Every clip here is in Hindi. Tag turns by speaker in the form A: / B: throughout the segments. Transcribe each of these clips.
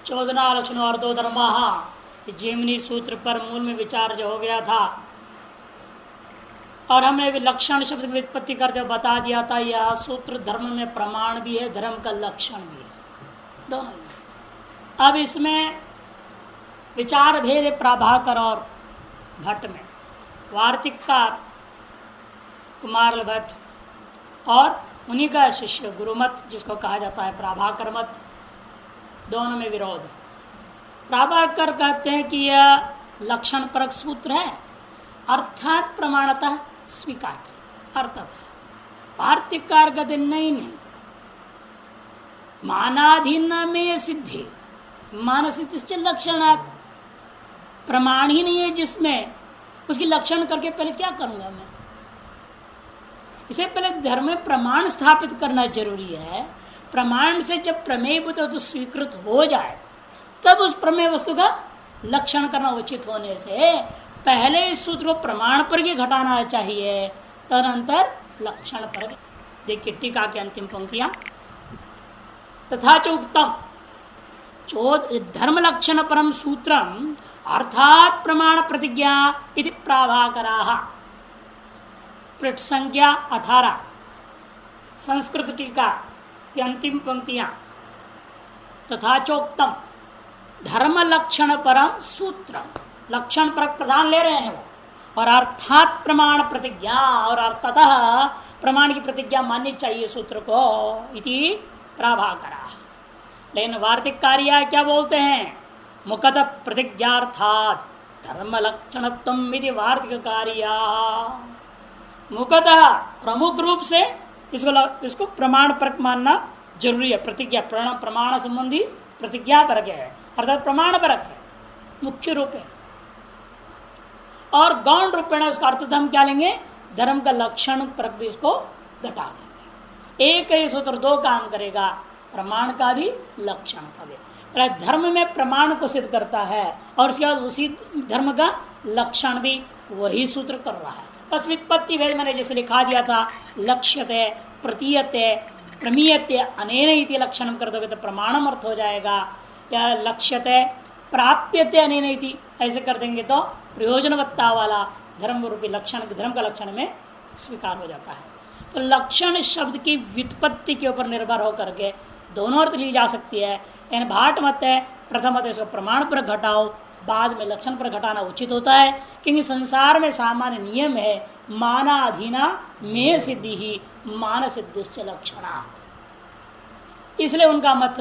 A: 14 लक्षणों और 2 धर्म जेमिनी सूत्र पर मूल में विचार जो हो गया था और हमने भी लक्षण शब्द की व्युत्पत्ति करते हुए बता दिया था। यह सूत्र धर्म में प्रमाण भी है, धर्म का लक्षण भी है, दोनों। अब इसमें विचार भेद है प्रभाकर और भट्ट में। वार्तिककार कुमार भट्ट और उन्हीं का शिष्य गुरुमत जिसको कहा जाता है प्रभाकर मत, दोनों में विरोध है। प्रभाकर कहते हैं कि यह लक्षण परक सूत्र है, अर्थात प्रमाणतः स्वीकार कर अर्थतः। वार्तिककार कहते नहीं, मानाधीन में सिद्धि, मान सिद्धि लक्षणात्, प्रमाण ही नहीं है जिसमें उसकी लक्षण करके पहले क्या करूंगा मैं। इसे पहले धर्म में प्रमाण स्थापित करना जरूरी है। प्रमाण से जब प्रमेय वस्तु स्वीकृत हो जाए तब उस प्रमेय वस्तु का लक्षण करना उचित होने से पहले इस सूत्र को प्रमाण पर ही घटाना चाहिए, तदनंतर लक्षण पर। देखिए टीका के अंतिम पंक्तियां, तथा च उक्तम धर्म लक्षण परम सूत्रम अर्थात प्रमाण प्रतिज्ञा इति प्राभाकराः। पृष्ठ संख्या 18 संस्कृत टीका की अंतिम पंक्तियां, तथा चोक्तम धर्म लक्षण परम सूत्र, लक्षण पर प्रधान ले रहे हैं वो, और अर्थात प्रमाण प्रतिज्ञा, और अर्थतः प्रमाण की प्रतिज्ञा माननी चाहिए सूत्र को, इति प्राभाकरा। लेकिन वार्तिक कार्य क्या बोलते हैं, मुकत प्रतिज्ञार्थात धर्म लक्षणत्वम इति वार्तिक कार्य। मुकतः प्रमुख रूप से इसको प्रमाण पर मानना जरूरी है। प्रतिज्ञा प्रमाण संबंधी प्रतिज्ञा परक है, अर्थात प्रमाण परक है मुख्य रूप है। और गौण रूपेण उसका अर्थ हम क्या लेंगे, धर्म का लक्षण परक भी इसको घटा देंगे। एक ही सूत्र दो काम करेगा, प्रमाण का भी लक्षण का भी। धर्म में प्रमाण को सिद्ध करता है और उसके बाद उसी धर्म का लक्षण भी वही सूत्र कर रहा है। बस व्युत्पत्ति भेद मैंने जैसे लिखा दिया था, लक्ष्यते प्रतीयते प्रमीयते अनेन इति लक्षणम कर दोगे तो प्रमाणम अर्थ हो जाएगा, या लक्ष्यते प्राप्यते अनेन इति ऐसे कर देंगे तो प्रयोजनवत्ता वाला धर्म रूपी लक्षण, धर्म का लक्षण में स्वीकार हो जाता है। तो लक्षण शब्द की व्युत्पत्ति के ऊपर निर्भर होकर के दोनों अर्थ ली जा सकती है। यानी भाट मत है, प्रथम मत इसको प्रमाण पर घटाओ, बाद में लक्षण पर घटाना उचित होता है, क्योंकि संसार में सामान्य नियम है मानाधीना में सिद्धि ही मान सिद्धिश्च लक्षणात्, इसलिए उनका मत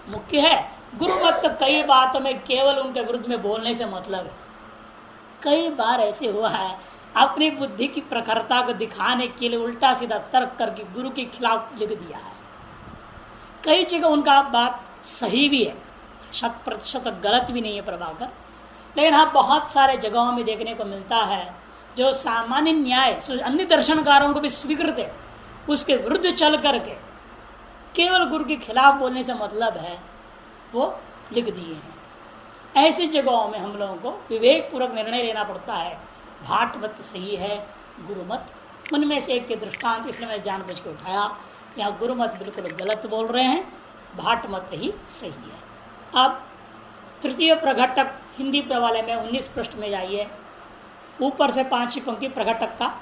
A: मुख्य है। गुरु मत तो कई बातों में केवल उनके विरुद्ध में बोलने से मतलब है। कई बार ऐसे हुआ है, अपनी बुद्धि की प्रखरता को दिखाने के लिए उल्टा सीधा तर्क करके गुरु के खिलाफ लिख दिया है। कई जगह उनका बात सही भी है, 100% गलत भी नहीं है प्रभाकर, लेकिन हाँ बहुत सारे जगहों में देखने को मिलता है जो सामान्य न्याय अन्य दर्शनकारों को भी स्वीकृत है, उसके विरुद्ध चल करके केवल गुरु के खिलाफ बोलने से मतलब है वो लिख दिए हैं। ऐसी जगहों में हम लोगों को विवेक पूर्वक निर्णय लेना पड़ता है। भाट मत सही है, गुरु मत उनमें से एक के दृष्टांत इसलिए मैं जानबूझ के उठाया। यहाँ गुरु मत बिल्कुल गलत बोल रहे हैं, भाट मत ही सही है। अब तृतीय प्रघटक हिंदी वाले में 19 पृष्ठ में जाइए, ऊपर से 5 पंक्ति प्रघटक का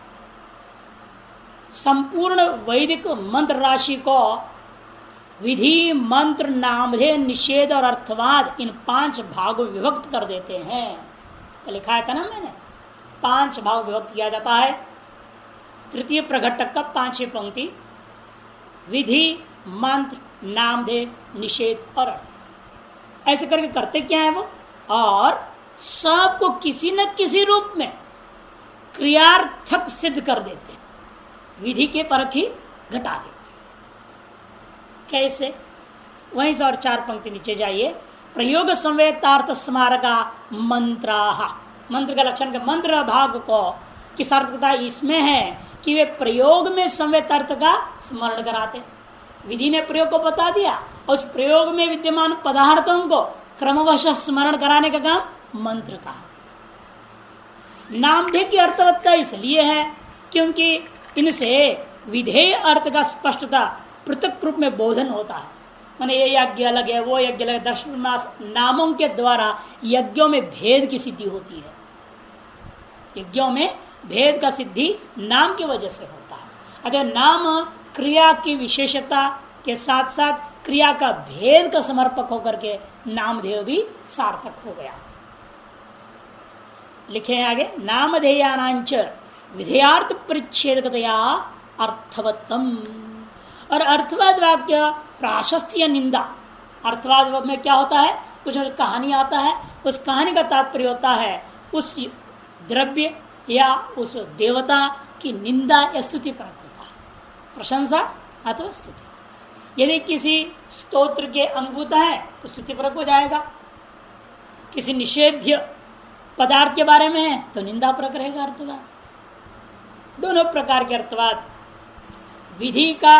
A: संपूर्ण वैदिक मंत्र राशि को विधि मंत्र नामधेय निषेध और अर्थवाद इन 5 भागों में विभक्त कर देते हैं। तो लिखा था ना मैंने, 5 भाग विभक्त किया जाता है। तृतीय प्रघटक का 5 पंक्ति विधि मंत्र नामधेय निषेध और अर्थ, ऐसे करके करते क्या है वो, और सबको किसी न किसी रूप में क्रियार्थक सिद्ध कर देते हैं, विधि के परख ही घटा देते। कैसे, वहीं से और 4 पंक्ति नीचे जाइए, प्रयोग संवेदार्थ स्मारका मंत्राः, मंत्र का लक्षण के मंत्र भाग को की सार्थकता इसमें है कि वे प्रयोग में संवेदार्थ का स्मरण कराते। विधि ने प्रयोग को बता दिया और उस प्रयोग में विद्यमान पदार्थों को क्रमवश स्मरण कराने का काम मंत्र का। नामधेय की अर्थवत्ता इसलिए है क्योंकि इनसे विधेय अर्थ का स्पष्टता पृथक रूप में बोधन होता है। माने ये यज्ञ अलग है, वो यज्ञ अलग है। दर्शन नामों के द्वारा यज्ञों में भेद की सिद्धि होती है। यज्ञों में भेद का सिद्धि नाम की वजह से होता है। अतः नाम क्रिया की विशेषता के साथ साथ क्रिया का भेद का समर्पक होकर के नामधेय भी सार्थक हो गया। लिखे हैं आगे, नामधेयानांच विधेयार्थ परिच्छेदकतया अर्थवत्तम। और अर्थवाद वाक्य प्राशस्त्य निंदा। अर्थवाद में क्या होता है, कुछ कहानी आता है, उस कहानी का तात्पर्य होता है उस द्रव्य या उस देवता की निंदा या स्तुति परक होता है, प्रशंसा अथवा स्तुति। यदि किसी स्तोत्र के अंगभूत है तो स्तुति परक हो जाएगा, किसी निषेध्य पदार्थ के बारे में है तो निंदा परक रहेगा अर्थवाद। दोनों प्रकार के अर्थवाद, विधि का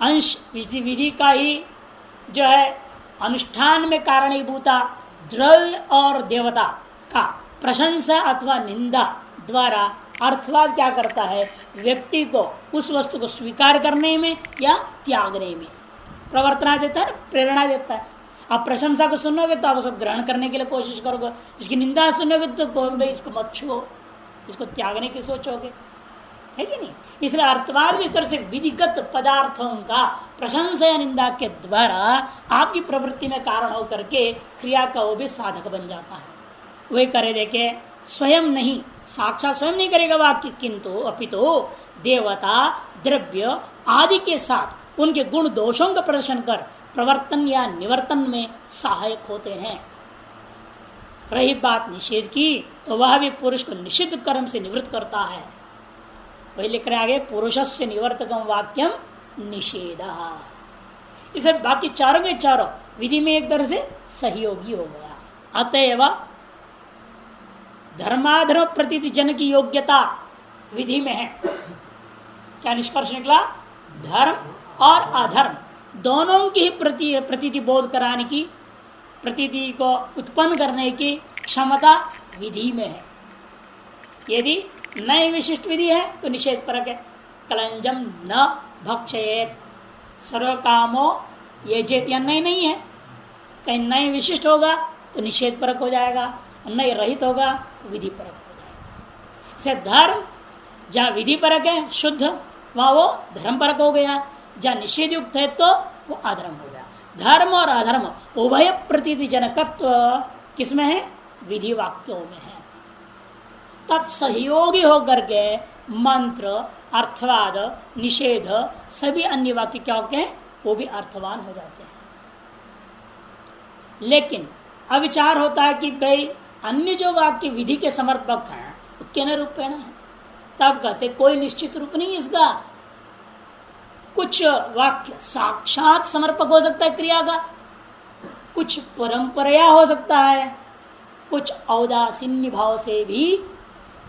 A: अंश, विधि का ही जो है अनुष्ठान में कारणीभूता द्रव्य और देवता का प्रशंसा अथवा निंदा द्वारा अर्थवाद क्या करता है, व्यक्ति को उस वस्तु को स्वीकार करने में या त्यागने में प्रवर्तना देता है, प्रेरणा देता है। आप प्रशंसा को सुनोगे तो आप उसको ग्रहण करने के लिए कोशिश करोगे, इसकी निंदा सुनोगे तो कहोगे भाई इसको मत छुओ, इसको त्यागने की सोचोगे, है कि नहीं। इसलिए अर्थवाद भी इस तरह से विधिगत पदार्थों का प्रशंसा या निंदा के द्वारा आपकी प्रवृत्ति में कारण होकर के क्रिया का वो भी साधक बन जाता है। वही करे देखे, स्वयं नहीं, साक्षात स्वयं नहीं करेगा वाक्य, किंतु अपितु देवता द्रव्य आदि के साथ उनके गुण दोषों का प्रदर्शन कर प्रवर्तन या निवर्तन में सहायक होते हैं। रही बात निषेध की तो वह भी पुरुष को निषिद्ध कर्म से निवृत्त करता है। वही लिख रहे आगे, पुरुषस्य निवर्तकम वाक्यम निषेध। इसे बाकी चारों के चारों विधि में एक तरह से सहयोगी हो गया। अतएव धर्माधर्म प्रतीति जन की योग्यता विधि में है। क्या निष्कर्ष निकला, धर्म और अधर्म दोनों की प्रतीति बोध कराने की, प्रतीति को उत्पन्न करने की क्षमता विधि में है। यदि नए विशिष्ट विधि है तो निषेध परक है। कलंजम न भक्षयेत सर्व कामो ये चेत, या नए नहीं है, कहीं नए विशिष्ट होगा तो निषेध परक हो जाएगा, नए रहित होगा तो विधि परक हो जाएगा। इसे धर्म जहाँ विधि परक है शुद्ध, वहाँ वो धर्म परक हो गया, जहाँ निषेध युक्त है तो वो अधर्म हो गया। धर्म और अधर्म उभय प्रतीति जनकत्व किसमें है, विधि वाक्यों में है। तत्सहयोगी होकर के मंत्र, अर्थवाद, निषेध सभी अन्य वाक्य क्या होते हैं, वो भी अर्थवान हो जाते हैं। लेकिन अविचार होता है कि भाई अन्य जो वाक्य विधि के समर्पक हैं वो केन रूपेण है, तब कहते कोई निश्चित रूप नहीं इसका। कुछ वाक्य साक्षात समर्पक हो सकता है क्रिया का, कुछ परंपरा हो सकता है, कुछ औदासीन्य भाव से भी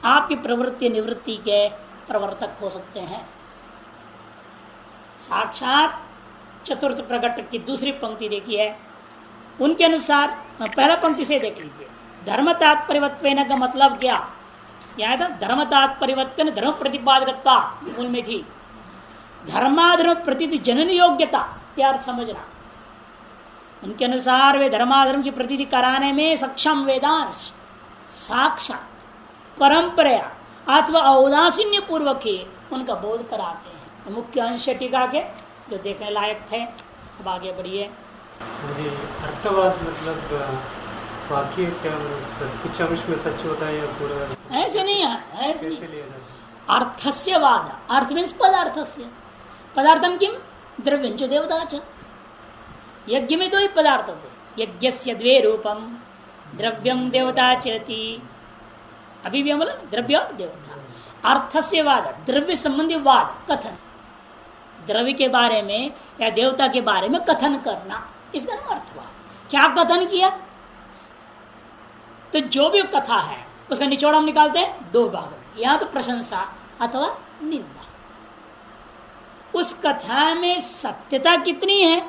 A: आपकी प्रवृत्ति निवृत्ति के प्रवर्तक हो सकते हैं। साक्षात चतुर्थ प्रकट की दूसरी पंक्ति देखी है, उनके अनुसार पहला पंक्ति से देख लीजिए। धर्म तात्पर्यवत्वेन का मतलब क्या, यहाँ था धर्म तात्पर्यवत्वेन धर्म प्रतिपादकत्वा मूल में थी। धर्माधर्म प्रतीति जनन योग्यता, यार समझना। उनके अनुसार वे धर्माधर्म की प्रतीति कराने में सक्षम वेदांश साक्षात परंपरा अथवा औदासीन्य पूर्वक ही उनका बोध कराते हैं। मुख्य अंश टीका के जो देखने लायक थे। अब आगे बढ़िए।
B: जी, अर्थवाद मतलब वाक्य क्या, कुछ अंश में सच होता है या पूरा
A: ऐसे नहीं है,
B: कैसे लिया जाता है?
A: अर्थस्य वाद, अर्थ मीन्स पदार्थस्य, पदार्थम किम द्रव्यंच देवता च। यज्ञ में दो ही पदार्थ होते, यज्ञस्य द्वे रूपम द्रव्यम देवता चेति। अभी भी हम बोला द्रव्य और देवता। अर्थस्य वाद, द्रव्य संबंधी वाद, कथन, द्रव्य के बारे में या देवता के बारे में कथन करना, इसका नाम अर्थवाद। क्या कथन किया, तो जो भी कथा है उसका निचोड़ हम निकालते हैं दो भाग में, या तो प्रशंसा अथवा निंदा। उस कथा में सत्यता कितनी है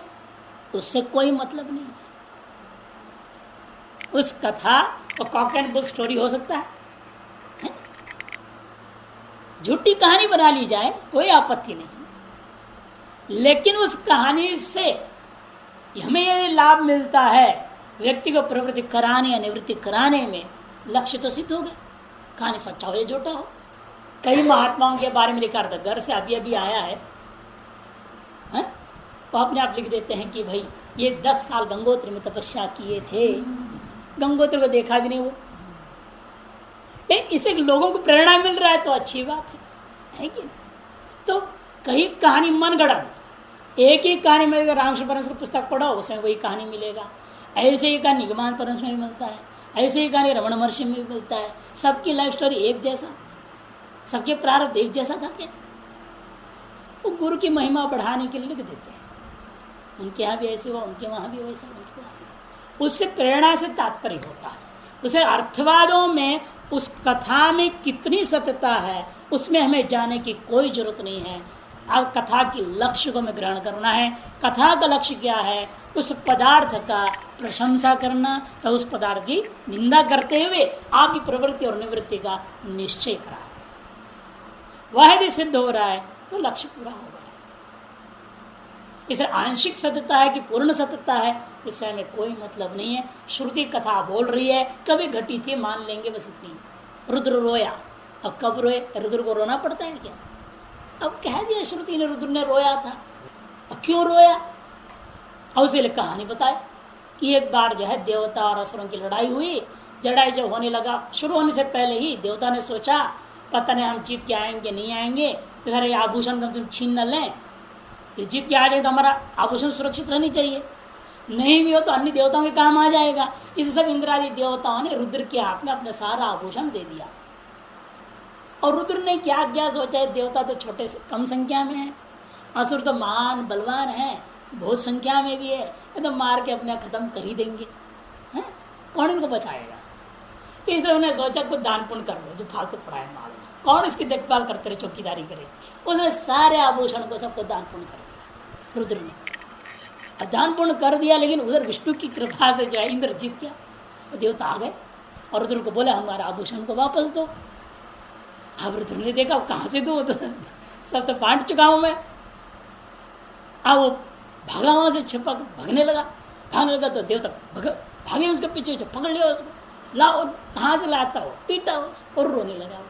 A: उससे कोई मतलब नहीं है। उस कथा और कॉक एंड बुल स्टोरी हो सकता है, झूठी कहानी बना ली जाए कोई आपत्ति नहीं, लेकिन उस कहानी से हमें ये लाभ मिलता है व्यक्ति को प्रवृत्ति कराने या निवृत्ति कराने में, लक्ष्य तो सिद्ध हो गया। कहानी सच्चा हो या झूठा हो। कई महात्माओं के बारे में लिखा था, घर से अभी अभी आया है, वो अपने आप लिख देते हैं कि भाई ये 10 साल गंगोत्री में तपस्या किए थे, गंगोत्री को देखा भी नहीं वो। इसे लोगों को प्रेरणा मिल रहा है तो अच्छी बात है कि नहीं? तो कहीं कहानी मन गढ़ंत, एक ही कहानी मिलेगा। रामकृष्ण परमहंस की पुस्तक पढ़ो, उसमें वही कहानी मिलेगा। ऐसे ही कहानी निगमान परमहंस में भी मिलता है, ऐसे ही कहानी रमण महर्षि में भी मिलता है। सबकी लाइफ स्टोरी एक जैसा, सबके प्रारब्ध एक जैसा था क्या? वो गुरु की महिमा बढ़ाने के लिए लिख देते हैं, उनके यहाँ भी ऐसे हुआ, उनके वहाँ भी वैसा, उनके वहाँ भी। उससे प्रेरणा से तात्पर्य होता है। उसे अर्थवादों में उस कथा में कितनी सत्यता है उसमें हमें जाने की कोई जरूरत नहीं है। अब कथा के लक्ष्य को हमें ग्रहण करना है। कथा का लक्ष्य क्या है? उस पदार्थ का प्रशंसा करना, तो उस पदार्थ की निंदा करते हुए आपकी प्रवृत्ति और निवृत्ति का निश्चय करा। वह यदि सिद्ध हो रहा है तो लक्ष्य पूरा हो गया। इसे आंशिक सत्यता है कि पूर्ण सत्यता है, इससे हमें कोई मतलब नहीं है। श्रुति कथा बोल रही है, कभी घटी थी मान लेंगे, बस इतनी। रुद्र रोया, अब कब रोए? रुद्र को रोना पड़ता है क्या? अब कह दिया श्रुति ने रुद्र ने रोया था, अब क्यों रोया? और उसे कहानी बताए कि एक बार जो है देवता और असुरों की लड़ाई हुई। लड़ाई जब होने लगा, शुरू होने से पहले ही देवता ने सोचा पता नहीं हम जीत के आएंगे नहीं आएंगे, तो सारे आभूषण कम से कम छीन न लें। जीत के आ जाए तो हमारा आभूषण सुरक्षित रहनी चाहिए, नहीं भी हो तो अन्य देवताओं के काम आ जाएगा। इस सब इंद्रादि देवताओं ने रुद्र के हाथ में अपना सारा आभूषण दे दिया। और रुद्र ने क्या क्या सोचा है? देवता तो छोटे से कम संख्या में है, असुर तो महान बलवान है, बहुत संख्या में भी है, तो मार के अपने खत्म कर ही देंगे, हैं? कौन इनको बचाएगा? इसलिए उन्हें सोचा कुछ दान पुण्य कर लो, जो फालतू पढ़ाए माल, कौन इसकी देखभाल करते रहे, चौकीदारी करे। उसने सारे आभूषण को सबको दान पुण्य कर दिया रुद्र ने। दान पुण्य कर दिया, लेकिन उधर विष्णु की कृपा से जो है इंद्र जीत गया। वो देवता आ गए और रुद्र को बोले हमारा आभूषण को वापस दो। अब रुद्र ने देखा कहाँ से दो, तो सब तो बांट चुका हूं मैं। अब वो भागा, वहां से छिपक भागने लगा तो देवता भागे उसके पीछे, पकड़ लिया उसको, लाओ कहाँ से लाता हो, पीटा और रोने लगा।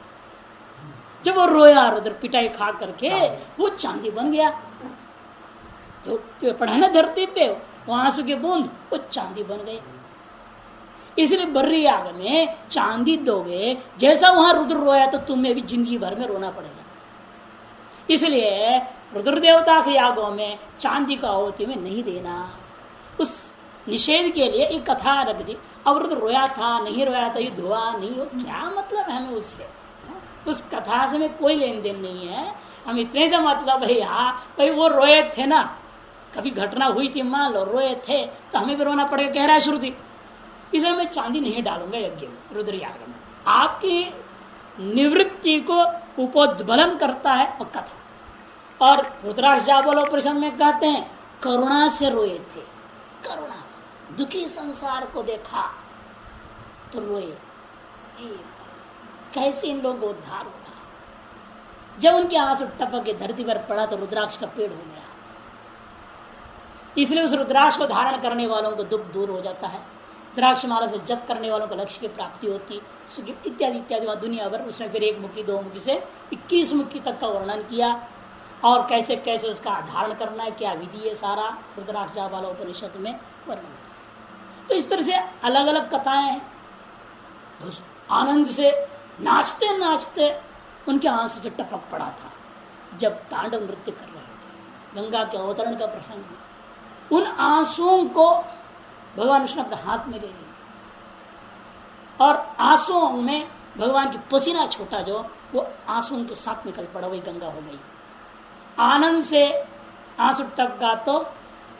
A: जब वो रोया, रुद्र पिटाई खा करके वो चांदी बन गया। जो पड़ा ना धरती पे वो आंसू के बूंद, वो चांदी बन गए। इसलिए बर्री आग में चांदी दोगे, जैसा वहां रुद्र रोया तो तुम्हें भी जिंदगी भर में रोना पड़ेगा। इसलिए रुद्र देवता के यागों में चांदी का आहुति में नहीं देना। उस निषेध के लिए एक कथा रख दी। अब रुद्र रोया था नहीं रोया था, ये धुआ नहीं हो, क्या मतलब है हमें उससे? उस कथा से हमें कोई लेन देन नहीं है। हम इतने से मतलब है, हाँ भाई वो रोए थे ना, कभी घटना हुई थी मान लो, रोए थे तो हमें भी रोना पड़ेगा, कह रहा है श्रुति। इसलिए मैं चांदी नहीं डालूंगा यज्ञ में, रुद्र याग में। आपकी निवृत्ति को उपोद्बलन करता है और कथा। और रुद्राक्ष जाबलोपनिषद में कहते हैं करुणा से रोए थे, करुणा से दुखी संसार को देखा तो रोए। कैसे इन लोगों को उद्धार होगा? जब उनके आंसू टपक के धरती पर पड़ा तो रुद्राक्ष का पेड़ हो गया। इसलिए उस रुद्राक्ष को धारण करने वालों को दुख दूर हो जाता है। द्राक्ष माला से जप करने वालों को लक्ष्य की प्राप्ति होती, सुखी इत्यादि इत्यादि। वहाँ दुनिया भर उसमें फिर 1 मुखी 2 मुखी से 21 मुखी तक का वर्णन किया, और कैसे कैसे उसका धारण करना है, क्या विधि है, सारा रुद्राक्ष जाबाला उपनिषद में वर्णन। तो इस तरह से अलग अलग कथाएं हैं। बस आनंद से नाचते नाचते उनके आंसू से टपक पड़ा था जब तांडव नृत्य कर रहे थे। गंगा के अवतरण का प्रसंग, उन आंसुओं को भगवान विष्णु अपने हाथ में ले लिया, और आंसुओं में भगवान की पसीना छोटा जो वो आंसुओं के साथ निकल पड़ा, वही गंगा हो गई। आनंद से आंसू टपका तो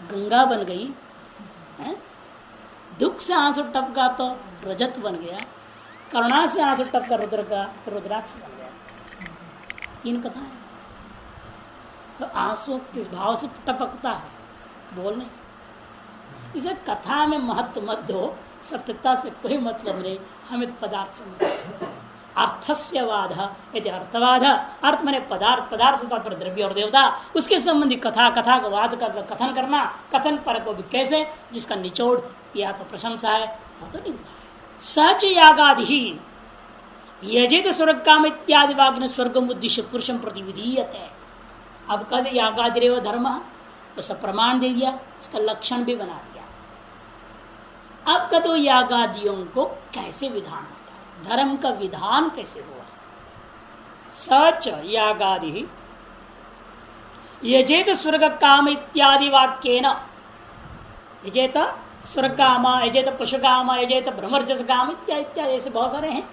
A: गंगा बन गई है, दुख से आंसू टपका तो रजत बन गया, करुणा से आंसू टपका रुद्र का रुद्राक्ष बन गया। 3 कथाएं। तो आंसू किस भाव से टपकता है बोल नहीं सकते। इसे कथा में महत्व मत दो, सत्यता से कोई मतलब नहीं, हमें तो पदार्थ से मतलब। अर्थस्य वाद यदि अर्थवाद अर्थ मैंने पदार्थ, पदार्थ से तात्पर्य द्रव्य और देवता, उसके संबंधी कथा, कथा का वाद का कथन करना, कथन पर को भी कैसे, जिसका निचोड़ या तो प्रशंसा है या तो निंदा है। सच यागादि ही यजेत स्वर्ग काम इत्यादि वाक्य स्वर्गम उद्देश्य पुरुषम प्रतिविधीयते। अब कद यागादिरेव धर्म, तो सब प्रमाण दे दिया, उसका लक्षण भी बना दिया। अब कदो यागादियों को कैसे विधान होता है, धर्म का विधान कैसे हुआ। सच यागादि यजेत स्वर्ग काम इत्यादि वाक्येन, यजेत स्वर्ग काम, यजेत पशु काम, यजेत ब्रह्मर्चस काम इत्यादि इत्यादि ऐसे बहुत सारे हैं।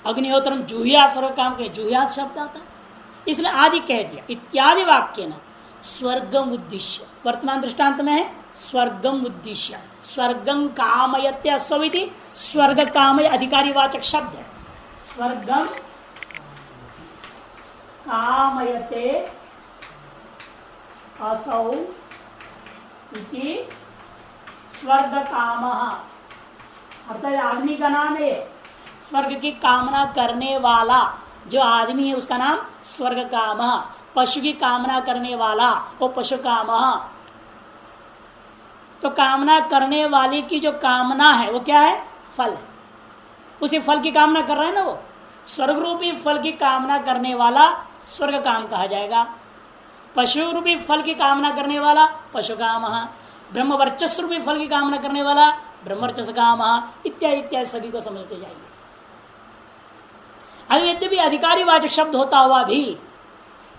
A: अग्निहोत्रम जूहिया स्वर्ग काम के जूहिया शब्द आता है, इसलिए आदि कह दिया। इत्यादि वाक्य न स्वर्गम उद्देश्य, वर्तमान दृष्टांत में है स्वर्गम उद्देश्य, स्वर्गम कामयत्य स्विति, स्वर्ग कामय अधिकारी वाचक शब्द है। स्वर्गम कामयते असौ इति स्वर्ग काम, अर्थात आदमी का नाम है, स्वर्ग की कामना करने वाला जो आदमी है उसका नाम स्वर्ग काम, पशु की कामना करने वाला वो पशु काम। तो कामना करने वाले की जो कामना है वो क्या है, फल है, उसी फल की कामना कर रहा है ना, वो स्वर्ग रूपी फल की कामना करने वाला स्वर्ग काम कहा जाएगा। पशु रूपी फल की कामना करने वाला पशु काम, ब्रह्म वर्चस्व रूपी फल की कामना करने वाला ब्रह्मवर्चस काम, इत्यादि इत्यादि सभी को समझते जाइए। यद्यपि अधिकारी वाचक शब्द होता हुआ भी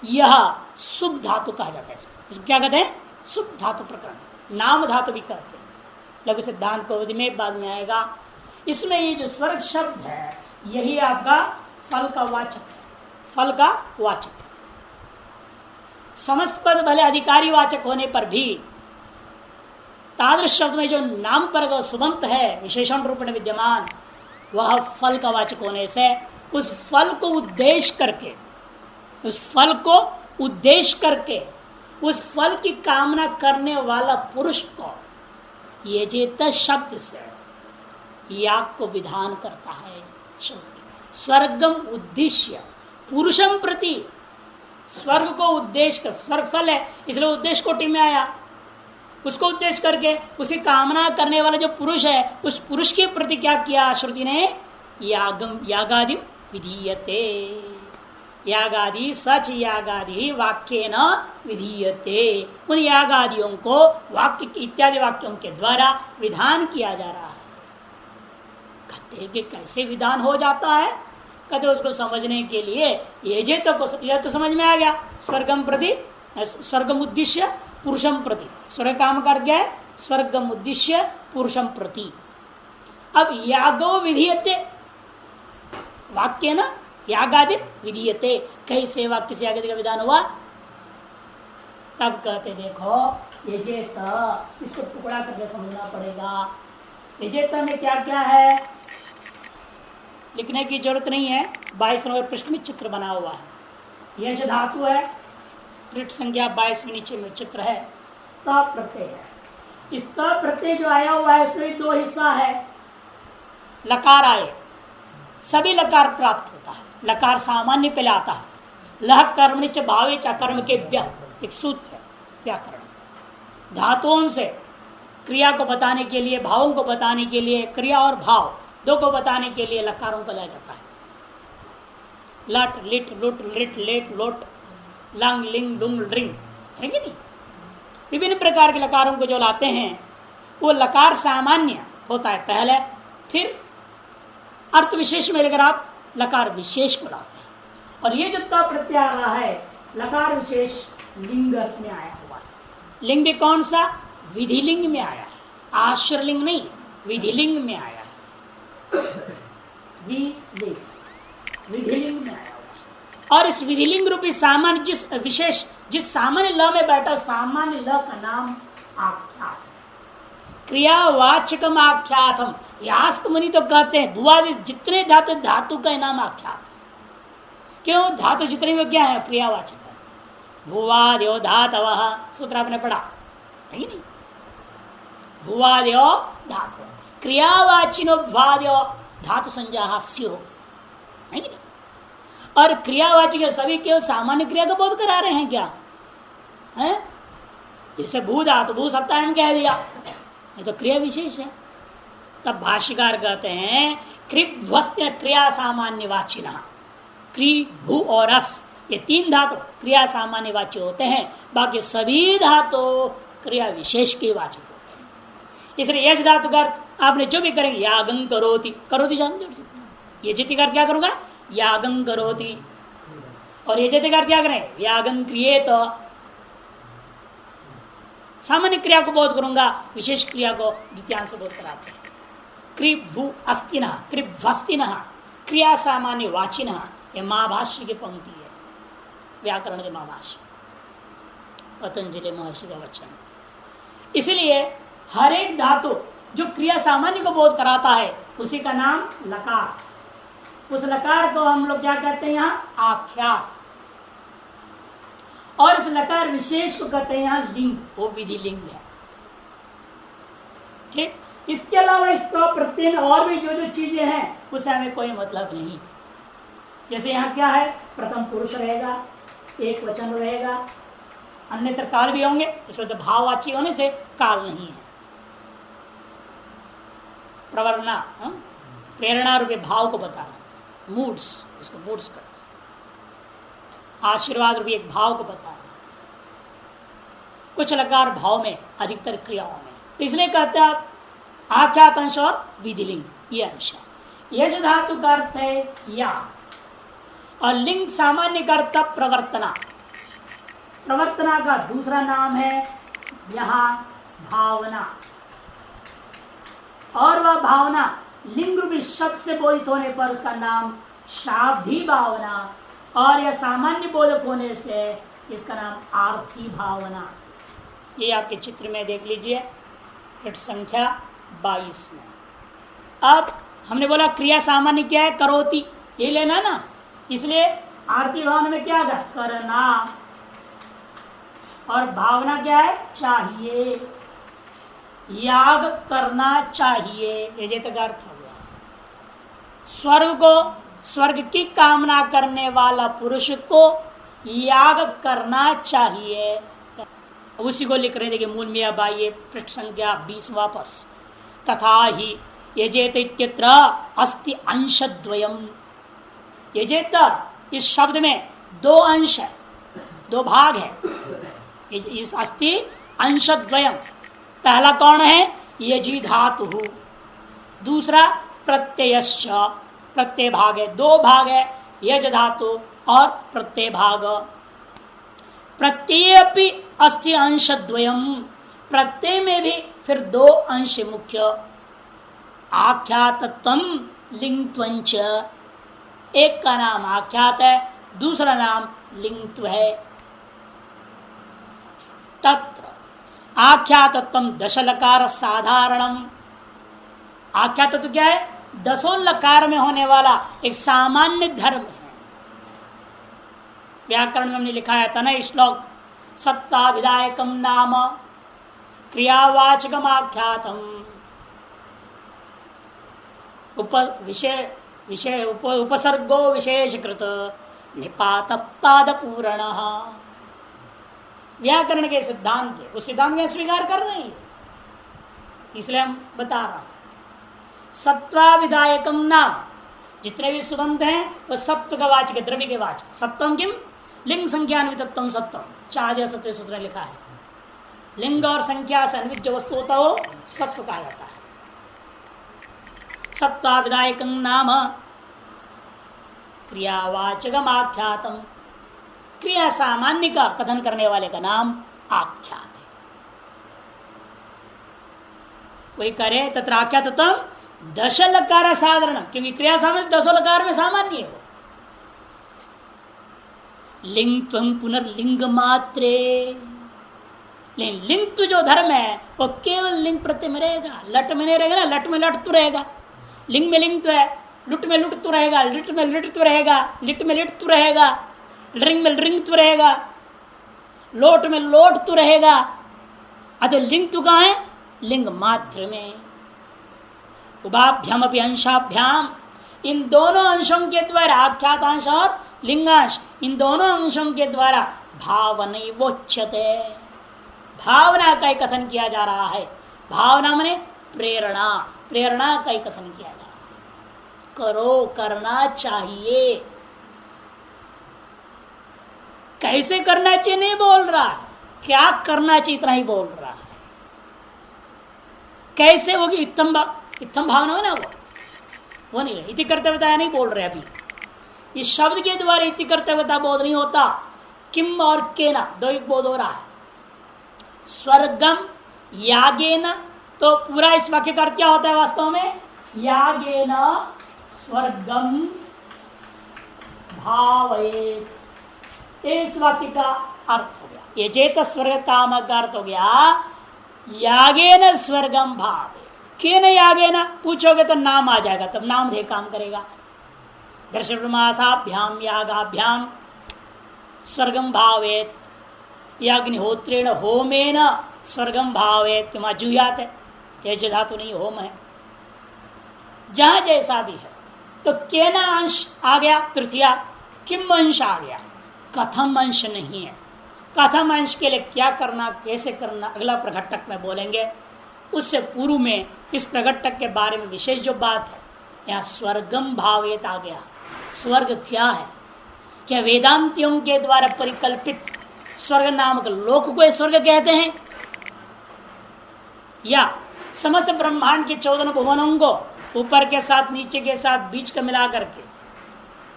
A: यह शुभ धातु कहा जाता है। इसको क्या कहते हैं, शुभ धातु प्रकरण, नाम धातु भी कहते हैं। लघु सिद्धांत को में बाद में आएगा। इसमें ये जो स्वर्ग शब्द है यही आपका फल का वाचक है, फल का वाचक है। समस्त पद भले अधिकारी वाचक होने पर भी तादृश शब्द में जो नाम पर सुबंत है विशेषण रूप में विद्यमान, वह फल का वाचक होने से उस फल को उद्देश्य करके, उस फल को उद्देश्य करके उस फल की कामना करने वाला पुरुष को ये जेत शब्द से याग को विधान करता है। स्वर्गम उद्देश्य पुरुषम प्रति, स्वर्ग को उद्देश्य कर, स्वर्ग फल है इसलिए उद्देश्य कोटि में आया, उसको उद्देश्य करके उसी कामना करने वाला जो पुरुष है उस पुरुष के प्रति क्या किया श्रुति ने, यागम यागादि विधीयते, यागादि सच यागादि वाक्य न विधीयते, उन यागादियों को वाक्य इत्यादि वाक्यों के द्वारा विधान किया जा रहा है। कहते कि कैसे विधान हो जाता है, कहते उसको समझने के लिए ये जे तो समझ में आ गया, स्वर्गम प्रति स्वर्गम उद्देश्य पुरुषम प्रति, स्वर्ग काम कर गया है स्वर्गम उद्देश्य पुरुषम प्रति। अब यागो विधीयते वाक्य ना यागादि विधीयते, कैसे वाक्य से यागादि का विधान हुआ, तब कहते देखो यजेत, इसको टुकड़ा करके समझना पड़ेगा। यजेत में क्या क्या है लिखने की जरूरत नहीं है, 22 नंबर पृष्ठ में चित्र बना हुआ है। यह जो धातु है पृष्ठ संख्या 22 में नीचे में चित्र है, त प्रत्यय है। इस त प्रत्यय जो आया हुआ है उसमें दो हिस्सा है, लकार आए, सभी लकार प्राप्त होता है। लकार सामान्य पहले आता है, लह कर्म च भावे च कर्म के व्य, एक सूत्र है व्याकरण। धातुओं से क्रिया को बताने के लिए, भावों को बताने के लिए, क्रिया और भाव दो को बताने के लिए लकारों को लिया जाता है। लट लिट लुट लिट लेट लोट लंग लिंग लुंग रिंग है कि नहीं, विभिन्न प्रकार के लकारों को जो लाते हैं वो लकार सामान्य होता है पहले, फिर अर्थ विशेष में लेकर आप लकार विशेष को लाते हैं। और ये जो त प्रत्यय आ रहा है लकार विशेष लिंग अर्थ में आया हुआ है। लिंग भी कौन सा, विधिलिंग में आया है, आश्रलिंग नहीं, विधिलिंग में आया है। विधिलिंग में आया हुआ। और इस विधिलिंग रूपी सामान्य जिस विशेष जिस सामान्य ल में बैठा सामान्य ल का नाम आख्यात, क्रियावाचकम आख्यातम। यास्क मुनि तो कहते हैं भुवादि जितने धातु धातु का नाम आख्यात। क्यों, धातु जितने में क्या है क्रियावाचक है। भुवाद्यो धातव, सूत्र आपने पढ़ा है नहीं, भुवाद्यो धातु क्रियावाचिनो भ्वाद्यो धातु संज्ञा स्यो, है कि नहीं? और क्रियावाची के सभी केवल सामान्य क्रिया का बोध करा रहे हैं क्या है? जैसे भू धातु भू सत्ता हम कह दिया, ये तो क्रिया विशेष है। तब भाष्यकार कहते हैं कृभ्वस्त्य क्रिया सामान्य वाचिन, क्री भू और रस ये तीन धातु क्रिया सामान्य वाच्य होते हैं, बाकी सभी धातु क्रिया विशेष के वाचक होते हैं। इसलिए यश धातु का अर्थ आपने जो भी करेंगे यागं करोति, करोति जान जोड़ सकते हैं। ये जिति का अर्थ क्या करूंगा यागं करोति, और ये जिति का अर्थ क्या करें यागं क्रियेत। सामान्य क्रिया को बोध करूंगा, विशेष क्रिया को द्वितीयांश बोध कराते हैं। कृभु अस्तिन कृभस्तिन क्रिया सामान्य वाचिन, ये महाभाष्य की पंक्ति है, व्याकरण के महाभाष्य पतंजलि महर्षि का वचन। इसलिए हर एक धातु जो क्रिया सामान्य को बोध कराता है उसी का नाम लकार। उस लकार को हम लोग क्या कहते हैं यहाँ आख्यात, और इस लकार विशेष को कहते हैं यहाँ लिंग, वो विधि लिंग है। ठीक, इसके अलावा इसको प्रत्यय और भी जो जो चीजें हैं उससे हमें कोई मतलब नहीं। जैसे यहाँ क्या है प्रथम पुरुष रहेगा, एक वचन रहेगा, अन्यत्र काल भी होंगे, इसमें तो भाववाची होने से काल नहीं है। प्रवरना प्रेरणा रूपी भाव को बताना, मूड्स, उसको मूड्स करते हैं। आशीर्वाद रूपी एक भाव को बताना, कुछ लकार भाव में अधिकतर क्रियाओं में, इसलिए कहते हैं आख्यात अंश और विधिलिंग ये अंश है। यश धातु का अर्थ है या, और लिंग सामान्य का अर्थ प्रवर्तना। प्रवर्तना का दूसरा नाम है यहां भावना, और वह भावना लिंग रूपी शब्द से बोधित होने पर उसका नाम शाब्दी भावना, और यह सामान्य बोधक होने से इसका नाम आर्थी भावना। ये आपके चित्र में देख लीजिए, पृष्ठ संख्या 22 में। अब हमने बोला क्रिया सामान्य क्या है करोति, ये लेना ना, इसलिए आरती भावना में क्या है करना, और भावना क्या है चाहिए, याग करना चाहिए, ये जैसे अर्थ हो गया। स्वर्ग को, स्वर्ग की कामना करने वाला पुरुष को याग करना चाहिए, उसी को लिख रहे थे कि मूल मिया बाई पृष्ठ संख्या 20 वापस। तथा ही यजेत इत्यत्र अस्ति अंशद्वयम्, यजेत इस शब्द में दो अंश है, दो भाग है। इस अस्ति अंशद्वयम्, पहला कौन है यजी धातु, दूसरा प्रत्ययश्च, प्रत्यय भाग है, दो भाग है यज धातु और प्रत्यय भाग। प्रत्यय अपि अस्ति अंशद्वयम्, प्रत्यय में भी फिर दो अंश मुख्य, आख्यातत्वम लिंगत्वंच, एक का नाम आख्यात है, दूसरा नाम लिंगत्व है। तत्र आख्यातत्वम दशलकार साधारणम, आख्यातत्व क्या है दसों लकार में होने वाला एक सामान्य धर्म है। व्याकरण में हमने लिखा था ना श्लोक, सत्ता विधायकम नाम क्रियावाचकम आख्यातम उपसर्गो विशेषकृत निपात पूर्ण। व्याकरण के सिद्धांत है, उस सिद्धांत में स्वीकार कर रहे हैं, इसलिए हम बता रहा हूं। सत्वा विधायकम नाम, जितने भी सुबंध हैं वो सत्व का वाचक, द्रव्य के वाचक। सत्वम किम लिंग संख्यान्वितत्वम सत्वम, 4 सत्व सूत्र में लिखा है। लिंग और संख्या से अन्वित जो वस्तु होता है वो सत्व कहा जाता है। सत्वा विधायकं नाम क्रियावाचकम आख्यातम, क्रिया सामान्य का कथन करने वाले का नाम आख्यात है। वही करे तत्र आख्यातत्वम दश लकार साधारण, क्योंकि क्रिया सामान्य 10 लकार में सामान्य है वो। लिंग त्वं पुनर्लिंग मात्रे, लिंग जो धर्म है वो केवल लिंग प्रत्यय में रहेगा, लट में नहीं रहेगा ना, लट में लट तो रहेगा, लिंग में लिंग तो है, लुट में लुट तो रहेगा, लिट में लिट तो रहेगा, लिट में लिट तो रहेगा, रिंग में रिंग तो रहेगा, लोट में लोट तो रहेगा। अच्छा लिंग तो कहाँ है लिंग मात्र में। उभाभ्याम अपि अंशाभ्याम इन दोनों अंशों के द्वारा, आख्यातांश और लिंगांश, इन दोनों अंशों के द्वारा भावनैवोच्यते, भावना का ही कथन किया जा रहा है। भावना माने प्रेरणा, प्रेरणा का ही कथन किया जा रहा है। करो, करना चाहिए। कैसे करना चाहिए नहीं बोल रहा है, क्या करना चाहिए इतना ही बोल रहा है। कैसे होगी इत्थम भावना हो ना, वो नहीं है। इति कर्तव्यता नहीं बोल रहे अभी। इस शब्द के द्वारा इति कर्तव्यता बोध नहीं होता। किम और केना दो एक बोध हो रहा है। स्वर्गम यागेन, तो पूरा इस वाक्य का अर्थ क्या होता है वास्तव में? यागेन स्वर्गम भावयेत। इस वाक्य का अर्थ हो गया, ये चेत स्वर्ग काम का अर्थ हो गया यागेन स्वर्गम भावे। केन यागेन पूछोगे तो नाम आ जाएगा, तब नाम दे काम करेगा। दर्शनमासाभ्याम यागाभ्याम स्वर्गम भावेत, अग्निहोत्रेण होमेन स्वर्गम भावेत। कि जुयात है, ये धातु नहीं होम है। जहां जैसा भी है तो केना अंश आ गया तृतीया, किम अंश आ गया, कथम अंश नहीं है। कथम अंश के लिए क्या करना, कैसे करना, अगला प्रघट्टक में बोलेंगे। उससे पूर्व में इस प्रघट्टक के बारे में विशेष जो बात है, यहाँ स्वर्गम भावेत आ गया। स्वर्ग क्या है? क्या वेदांतियों के द्वारा परिकल्पित स्वर्ग नामक लोक को स्वर्ग कहते हैं, या समस्त ब्रह्मांड के 14 भुवनों को ऊपर के साथ नीचे के साथ बीच का मिला करके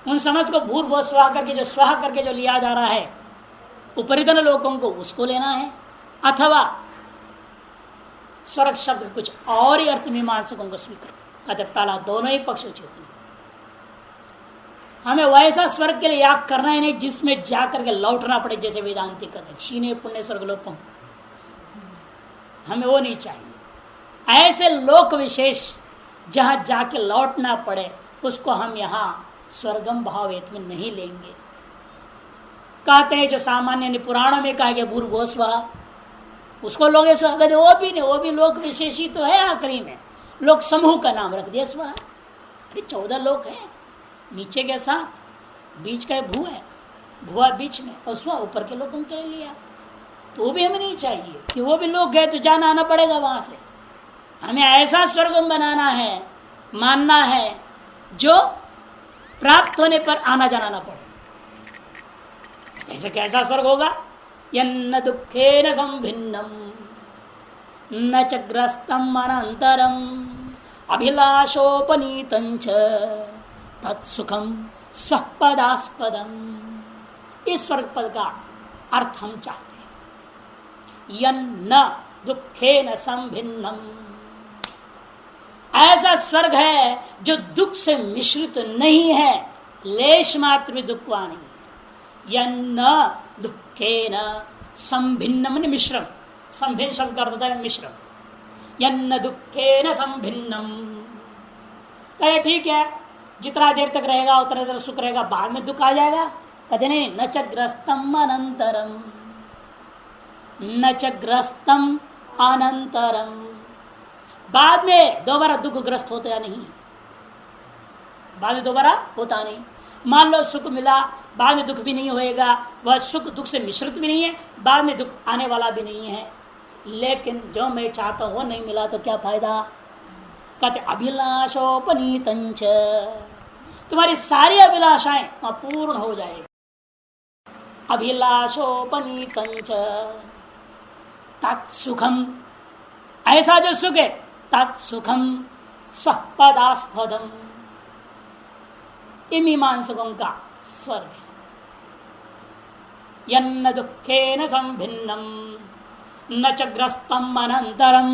A: उन समस्त को भूर्भुव स्वाहा करके जो स्वाहा करके जो लिया जा रहा है उपरितन लोकों को, उसको लेना है, अथवा स्वर्ग शब्द कुछ और ही अर्थ मीमांसकों को स्वीकार कहते। पहला दोनों ही पक्ष उचित नहीं। हमें वैसा स्वर्ग के लिए याग करना ही नहीं जिसमें जाकर के लौटना पड़े, जैसे वेदांति कहते क्षीणे पुण्य स्वर्ग लोकम, हमें वो नहीं चाहिए। ऐसे लोक विशेष जहां जाके लौटना पड़े उसको हम यहाँ स्वर्गम भावेत में नहीं लेंगे। कहते हैं जो सामान्य पुराणों में कहा गया भूर्भुव स्वः, उसको लोग कहते वो भी नहीं, वो भी लोक विशेषी तो है। आखिरी में लोक समूह का नाम रख दिया स्वः। अरे 14 लोक हैं, नीचे के साथ बीच का भू है, भुआ बीच में और स्व ऊपर के लोगों के लिया, तो वो भी हमें नहीं चाहिए कि वो भी लोग है तो जाना आना पड़ेगा वहां से। हमें ऐसा स्वर्ग बनाना है, मानना है जो प्राप्त होने पर आना जाना ना पड़े। ऐसे कैसा स्वर्ग होगा? यन्न दुखेन संभिन्नम न च ग्रस्तम अनंतरम अभिलाषोपनीतं च तत्सुखम स्वपदास्पदम। इस स्वर्ग पद का अर्थ हम चाहते हैं। यन्न दुखेन संभिन्नम, ऐसा स्वर्ग है जो दुख से मिश्रित नहीं है, लेश मात्र भी दुख नहीं। यन्न दुखेन संभिन्नम ने मिश्रम, संभिन्न शब्द का अर्थ होता है मिश्रम। यन्न दुखेन संभिन्नम, कहे ठीक है जितना देर तक रहेगा उतना देर सुख रहेगा, बाद में दुख आ जाएगा। कहते नहीं, न च ग्रस्तम अनंतरम, न च ग्रस्तम अनंतरम, बाद में दोबारा दुख ग्रस्त होता या नहीं, बाद में दोबारा होता नहीं। मान लो सुख मिला, बाद में दुख भी नहीं होएगा, वह सुख दुख से मिश्रित भी नहीं है, बाद में दुख आने वाला भी नहीं है। लेकिन जो मैं चाहता हूं वो नहीं मिला तो क्या फायदा? कहते अभिलाषोपनीतंच, तुम्हारी सारी अभिलाषाएं वहां पूर्ण हो जाएगी। अभिलाषोपनीतंच तत्सुखम, ऐसा जो सुख है तत्सुखम स्वपदास्पदम, ये मीमांसकों का स्वर्ग है। यन्न दुखेन संभिन्नम न च ग्रस्तम अनंतरम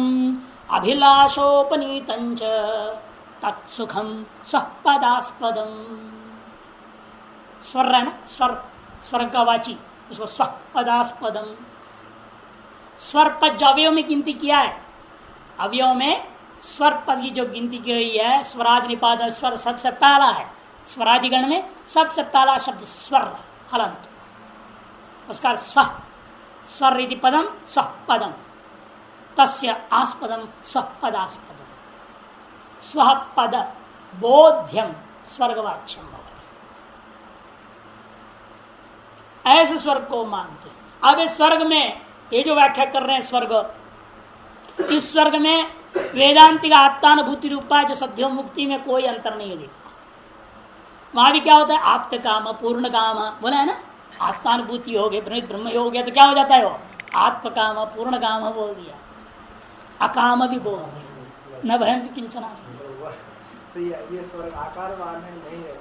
A: अभिलाषोपनीतं च तत्सुखम स्वपदास्पदम। स्वर है ना, स्वर, स्वर्ग का वाची, उसको स्वपदास्पदम। स्वर पद जो अवयव में गिनती किया है, अवयव में स्वर पद की जो गिनती की हुई है, स्वरादि निपात स्वर सबसे पहला है। स्वरादिगण में सबसे पहला शब्द स्वर, हलंत, उसका स्व, स्वर इति पदम स्वपदम, तस्य आस्पदम स्वपदास्पदम। स्वपद बोध्यम स्वर्गवाच्यम भवति। ऐसे स्वर्ग को मानते। अब इस स्वर्ग में ये जो व्याख्या कर रहे हैं स्वर्ग, इस स्वर्ग में वेदांतिक आत्मानुभूति रूपा जो सद्यो मुक्ति में कोई अंतर नहीं दिखता। वहां भी क्या होता है, आप्त काम पूर्ण काम बोला है ना, आत्मानुभूति हो गई ब्रह्म हो गया तो क्या हो जाता है, वो आत्म काम पूर्ण काम बोल दिया, अकाम भी बोल दिया, न भयम भी किंचना।
C: तो ये स्वर्ग आकारवान है नहीं है,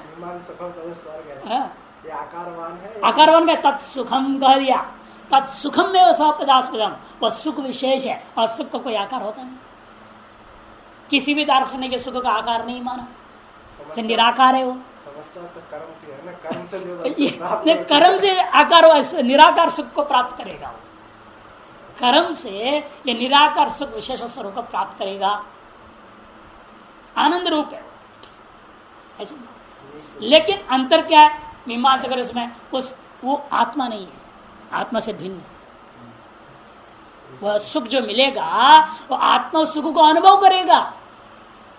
C: विमान सुखम का स्वर्ग है, ये आकारवान है,
A: आकारवान का तत्सुखम कह दिया। तत्सुखम में वो स्वपदास्पदम, वह सुख विशेष है और सुख का कोई आकार होता नहीं। किसी भी दार्शनिक के सुख का आकार नहीं माना, से निराकार है वो।
C: समस्या तो कर्म की है ना, कर्म से जो
A: कर्म से आकार निराकार सुख को प्राप्त करेगा वो। कर्म से ये निराकार सुख विशेष स्वरूप को प्राप्त करेगा, आनंद रूप है ऐसे। लेकिन अंतर क्या है मीमांसक इसमें, उस वो आत्मा नहीं है, आत्मा से भिन्न। वह सुख जो मिलेगा वो आत्मा सुख को अनुभव करेगा।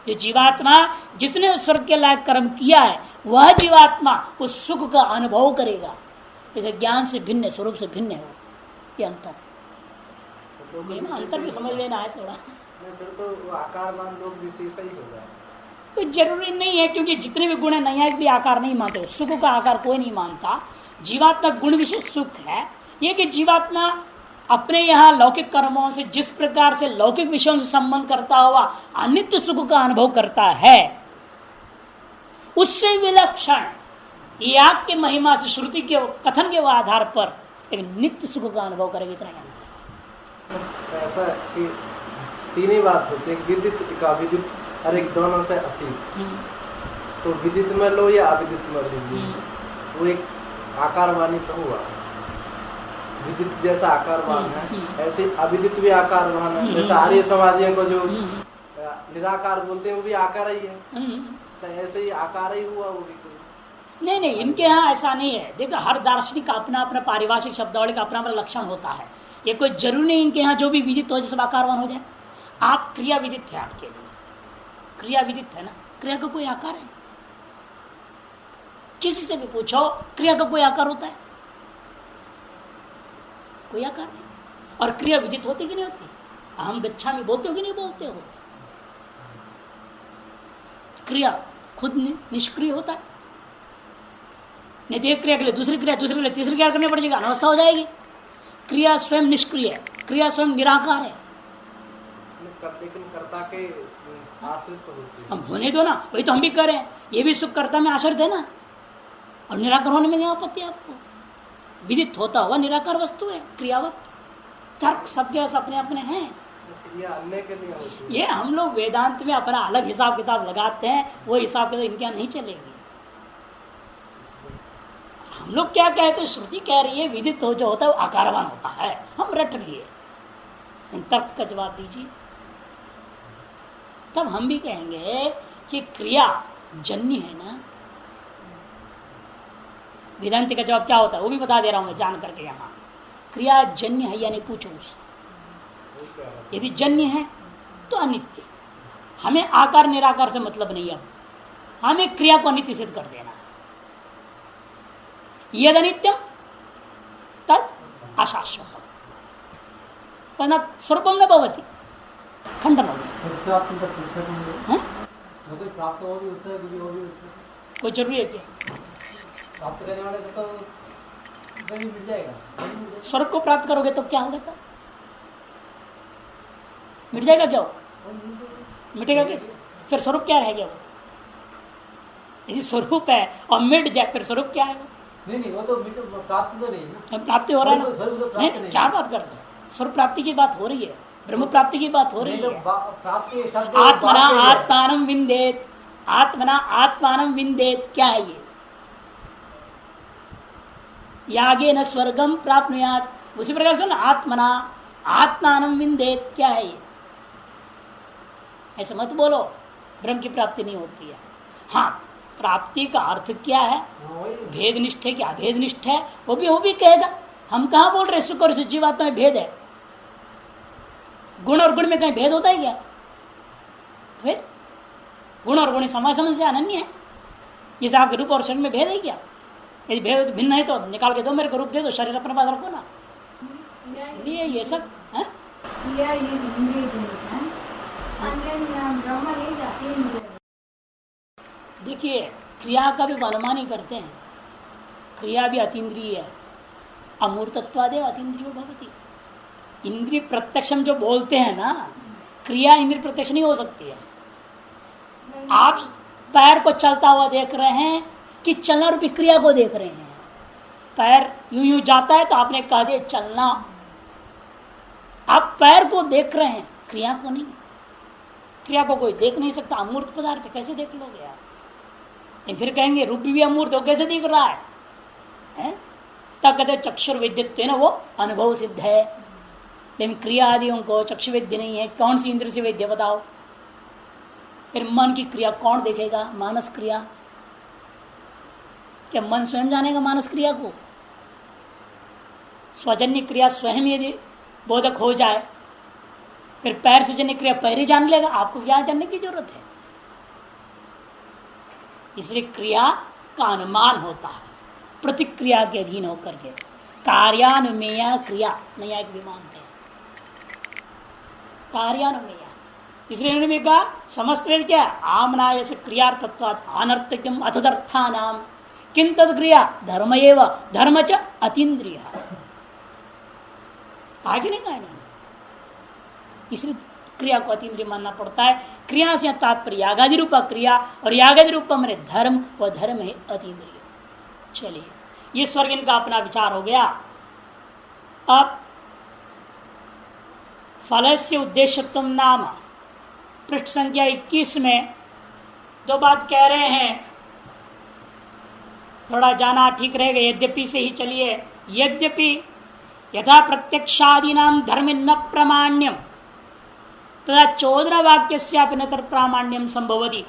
A: जो जीवात्मा जिसने स्वर्ग के लायक कर्म किया है वह जीवात्मा उस सुख का अनुभव करेगा। जैसे ज्ञान से भिन्न, स्वरूप से भिन्न है वो, ये अंतर है। अंतर भी समझ लेना है थोड़ा।
C: फिर तो आकारवान लोग विशेष ही होगा,
A: कोई जरूरी नहीं है, क्योंकि जितने भी गुण है नैयायिक भी आकार नहीं मानते, सुख का आकार कोई नहीं मानता। जीवात्मा गुण विशेष सुख है। ये कि जीवात्मा अपने यहाँ लौकिक कर्मों से जिस प्रकार से लौकिक विषयों से संबंध करता हुआ अनित्य सुख का अनुभव करता है, उससे विलक्षण याग के महिमा से श्रुति के कथन के आधार पर एक नित्य सुख का अनुभव करेगा। इतना जानते हैं।
C: ऐसा कि तीन ही बात होती है, विदित का विदित और एक दोनों से अतीत। तो विदित में लो या अविदित में लो, वो एक आकारवानी तो हुआ। विदित जैसा आकारवान है ऐसे अविदित भी आकारवान है। जैसे आर्य समाजियों को जो निराकार बोलते हैं वो भी आकार ही है, तो ऐसे ही आकार ही हुआ वो भी कोई
A: नहीं, इनके यहाँ ऐसा नहीं है। देखो हर दार्शनिक का अपना अपना पारिभाषिक शब्दावली का अपना अपना लक्षण होता है। ये कोई जरूरी नहीं इनके यहाँ जो भी विदित हो जैसे आकारवान हो जाए। आप क्रिया विदित है, आपके लिए क्रिया विदित है ना, क्रिया का कोई आकार है? किसी से भी पूछो क्रिया का कोई आकार होता है? कोई आकार नहीं। और क्रिया विदित होती कि नहीं होती? अहम गच्छामि बोलते हो कि नहीं बोलते हो? क्रिया खुद निष्क्रिय होता है, नहीं तो एक क्रिया के लिए दूसरी क्रिया, दूसरी के लिए तीसरी क्रिया करनी पड़ेगी, अनवस्था हो जाएगी। क्रिया स्वयं निष्क्रिय है, क्रिया स्वयं निराकार है।
C: लेकिन कर्ता के आश्रित तो होती है।
A: हम होने दो ना, वही तो हम भी कर रहे हैं। ये भी सुख कर्ता में आश्रित है ना, और निराकार होने में क्या आपत्ति है आपको? विदित होता हुआ निराकार वस्तु है, क्रियावत। तर्क सबके अपने अपने हैं।
C: क्रिया अन्य के लिए होती है।
A: ये हम लोग वेदांत में अपना अलग हिसाब किताब लगाते हैं, वो हिसाब किताब इनके यहाँ नहीं चलेगी। हम लोग क्या कहते हैं, श्रुति कह रही है विदित हो जो होता है वो आकारवान होता है, हम रट लिए। इन तर्क का जवाब दीजिए, तब हम भी कहेंगे कि क्रिया जन्य है ना। वेदांति का जवाब क्या होता है वो भी बता दे रहा हूं मैं जान करके। यहाँ क्रिया जन्य है या नहीं पूछो उससे। यदि जन्य है तो अनित्य, हमें आकार निराकार से मतलब नहीं है। हमें क्रिया को अनित्य सिद्ध कर देना है। यद अनित्यम तद अशाश्वतम स्वरूपम न भवति, खंडन हो गया। कोई जरूरी है क्या?
C: प्राप्त करने वाले तो मिल जाएगा।
A: स्वर्ग को प्राप्त करोगे तो क्या होगा? तब मिट जाएगा क्या? मिटेगा कैसे? फिर स्वरूप क्या रहेगा? वो यदि स्वरूप है और मिट जाए फिर स्वरूप क्या है?
C: नहीं वो तो प्राप्ति तो नहीं ना।
A: प्राप्ति हो रहा है ना। नहीं क्या बात कर रहे हैं? स्वरूप प्राप्ति की बात हो रही है, ब्रह्म प्राप्ति की बात हो रही है। आत्मना आत्मानं विन्देत, आत्मना आत्मानं विन्देत, क्या है ये? यागे न स्वर्गम प्राप्नुयात, उसी प्रकार से ना आत्मना आत्मानं विन्देत, क्या है ये? ऐसे मत बोलो ब्रह्म की प्राप्ति नहीं होती है। हाँ, प्राप्ति का अर्थ क्या है? भेद निष्ठ है क्या अभेद निष्ठ है? वो भी कहेगा। हम कहाँ बोल रहे सुख और जीवात्मा में भेद है? गुण और गुण में कहीं भेद होता है क्या? फिर गुण और गुण समय समय से अनन्य है। जैसे आपके रूप और शरीर में भेद है क्या? यदि भेद भिन्न है तो निकाल के दो, मेरे को रूप दे दो, शरीर अपने पास रखो ना। इसलिए ये सब है? देखिए, क्रिया का भी अनुमान ही करते हैं। क्रिया भी अतीन्द्रिय है। अमूर्तत्वादे अतीन्द्रियो भवति। इंद्रिय प्रत्यक्षम जो बोलते हैं ना, क्रिया इंद्रिय प्रत्यक्ष नहीं हो सकती है। आप पैर को चलता हुआ देख रहे हैं कि चलना रूपी क्रिया को देख रहे हैं। पैर यूं यूं जाता है तो आपने कह दिया चलना। आप पैर को देख रहे हैं, क्रिया को नहीं। क्रिया को कोई देख नहीं सकता, अमूर्त पदार्थ कैसे देख लोगे आप? फिर कहेंगे रूप भी अमूर्त हो, कैसे दिख रहा है? तब कहते चक्षुर विद्युत्व ना, वो अनुभव सिद्ध है। लेकिन क्रिया आदियों को चक्षु वेद्य नहीं है। कौन सी इंद्र से वेद्य बताओ? फिर मन की क्रिया कौन देखेगा? मानस क्रिया। क्या मन स्वयं जानेगा मानस क्रिया को? स्वजन्य क्रिया स्वयं यदि बोधक हो जाए, फिर पैर से जन्य क्रिया पैर ही जान लेगा। आपको क्या जानने की जरूरत है? इसलिए क्रिया का अनुमान होता है प्रतिक्रिया के अधीन होकर के। कार्यानुमेय क्रिया नैयायिक भी मानते हैं, कार्यानुमेय। इसलिए उन्होंने भी कहा समस्त वेद क्या आमनाय से क्रियार्थत्वात् अनर्थक्यम अतदर्थानाम किं तद क्रिया धर्म एव धर्म च अतीन्द्रिय। आगे नहीं कहा इन्होंने। इसलिए क्रिया को अतीन्द्रिय मानना पड़ता है। क्रिया से तात्पर्य यागादि रूपा क्रिया, और यागादि रूपा मैंने धर्म, वह धर्म है अतीन्द्रिय। चलिए, ये स्वर्ग इनका अपना विचार हो गया। अब फल से उद्देश्यत्व नाम पृष्ठ संख्या 21 में दो बात कह रहे हैं, थोड़ा जाना ठीक रहेगा। यद्यपि से ही चलिए। यद्यपि यथा प्रत्यक्षादीना धर्म न प्रामाण्यम तथा चोदना वाक्य से नतर प्रामाण्यम संभवती।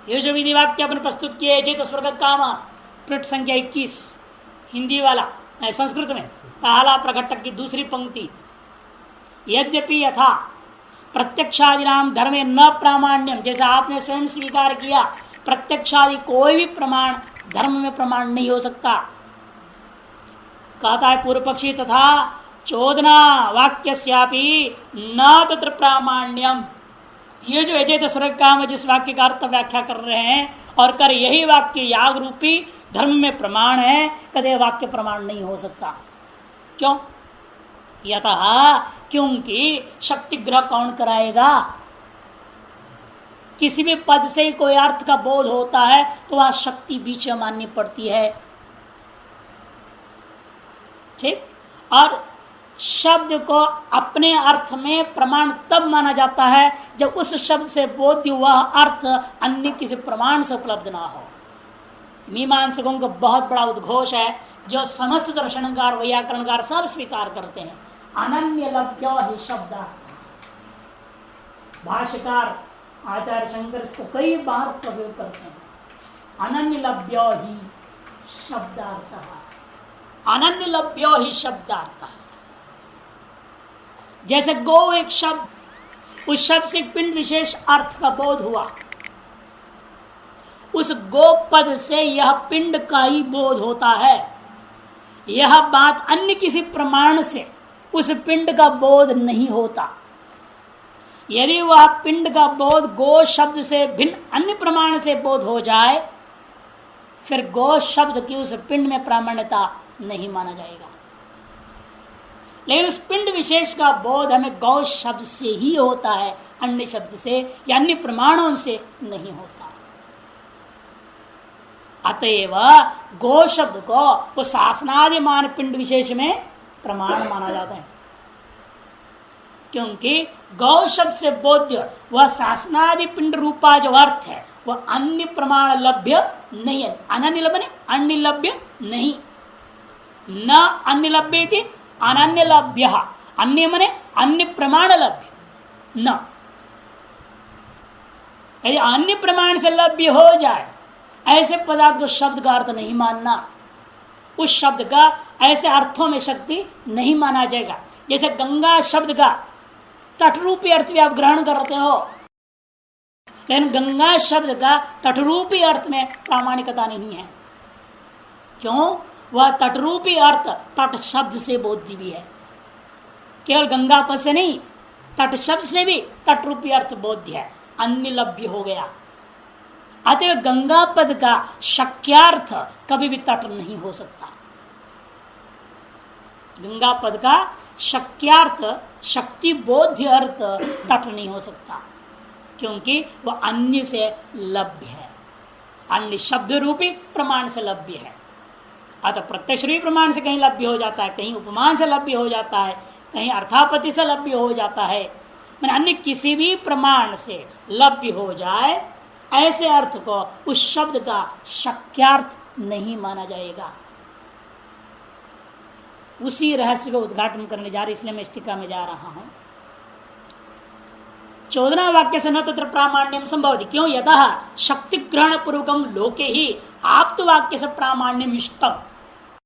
A: ये जो विधि वाक्य अपन प्रस्तुत किए चेत स्वर्ग काम, पृष्ठ संख्या 21 हिंदी वाला, संस्कृत में पहला प्रकटक की दूसरी पंक्ति। यद्यपि यथा प्रत्यक्षादिनाम धर्मे न प्रामाण्यम, जैसा आपने स्वयं स्वीकार किया प्रत्यक्षादि कोई भी प्रमाण धर्म में प्रमाण नहीं हो सकता। कहता है पूर्व पक्षी तथा चोदना वाक्यस्यापि न तत्र प्रामाण्यम। ये जो अजय स्वर्ग काम जिस वाक्य का अर्थ व्याख्या कर रहे हैं और कर यही वाक्य याग रूपी धर्म में प्रमाण है, कदे वाक्य प्रमाण नहीं हो सकता। क्यों? यतः क्योंकि शक्ति ग्रह कौन कराएगा? किसी भी पद से कोई अर्थ का बोध होता है तो वह शक्ति बीच में माननी पड़ती है। ठीक। और शब्द को अपने अर्थ में प्रमाण तब माना जाता है जब उस शब्द से बोध्य वह अर्थ अन्य किसी प्रमाण से उपलब्ध ना हो। मीमांसकों का बहुत बड़ा उद्घोष है जो समस्त दर्शनकार वैयाकरणकार सब स्वीकार करते हैं। अनन्य लभ्य ही शब्द। भाष्यकार आचार्य शंकर इसको कई बार प्रयोग करते हैं। अनन्य लभ्य ही शब्दार्थ, अनन्य लभ्य ही शब्दार्थ। जैसे गो एक शब्द, उस शब्द से पिंड विशेष अर्थ का बोध हुआ, उस गो पद से यह पिंड का ही बोध होता है। यह बात अन्य किसी प्रमाण से उस पिंड का बोध नहीं होता। यदि वह पिंड का बोध गो शब्द से भिन्न अन्य प्रमाण से बोध हो जाए, फिर गो शब्द की उस पिंड में प्रामाण्यता नहीं माना जाएगा। लेकिन उस पिंड विशेष का बोध हमें गौ शब्द से ही होता है, अन्य शब्द से या अन्य प्रमाणों से नहीं होता। अतएव गो शब्द को वो शासनादिमान पिंड विशेष में प्रमाण माना जाता है, क्योंकि गौ शब्द से बोध्य वह शासनादि पिंड रूपा जो अर्थ है वह अन्य प्रमाण लभ्य नहीं है। अनन्य लभ्य, अन्य लभ्य नहीं। न अन्य लभ्य थी अनन्य लभ्य, अन्य मने अन्य प्रमाण लभ्य न। यदि अन्य प्रमाण से लभ्य हो जाए ऐसे पदार्थ को शब्द का अर्थ नहीं मानना। उस शब्द का ऐसे अर्थों में शक्ति नहीं माना जाएगा। जैसे गंगा शब्द का तटरूपी अर्थ भी आप ग्रहण करते हो, लेकिन गंगा शब्द का तटरूपी अर्थ में प्रामाणिकता नहीं है। क्यों? वह तटरूपी अर्थ तट शब्द से बोध्य भी है, केवल गंगा पद से नहीं, तट शब्द से भी तटरूपी अर्थ बोध्य है, अन्य लभ्य हो गया। अतः गंगा पद का शक्यार्थ कभी भी तट नहीं हो सकता। गंगा पद का शक्यार्थ, शक्ति बोध्य अर्थ तट नहीं हो सकता, क्योंकि वह अन्य से लभ्य है, अन्य शब्द रूपी प्रमाण से लभ्य है। अतः प्रत्यक्ष रूपी प्रमाण से कहीं लभ्य हो जाता है, कहीं उपमान से लभ्य हो जाता है, कहीं अर्थापत्ति से लभ्य हो जाता है। मैंने अन्य किसी भी प्रमाण से लभ्य हो जाए, ऐसे अर्थ को उस शब्द का शक्यार्थ नहीं माना जाएगा। उसी रहस्य को उद्घाटन करने जा रहे, इसलिए मैं इस टीका में जा रहा हूं। 14वां वाक्य से न तत्र प्रामाण्यम संभवति। क्यों? यतः शक्ति ग्रहण पूर्वकम लोके ही आप्त वाक्य से प्रामाण्यम इष्टम।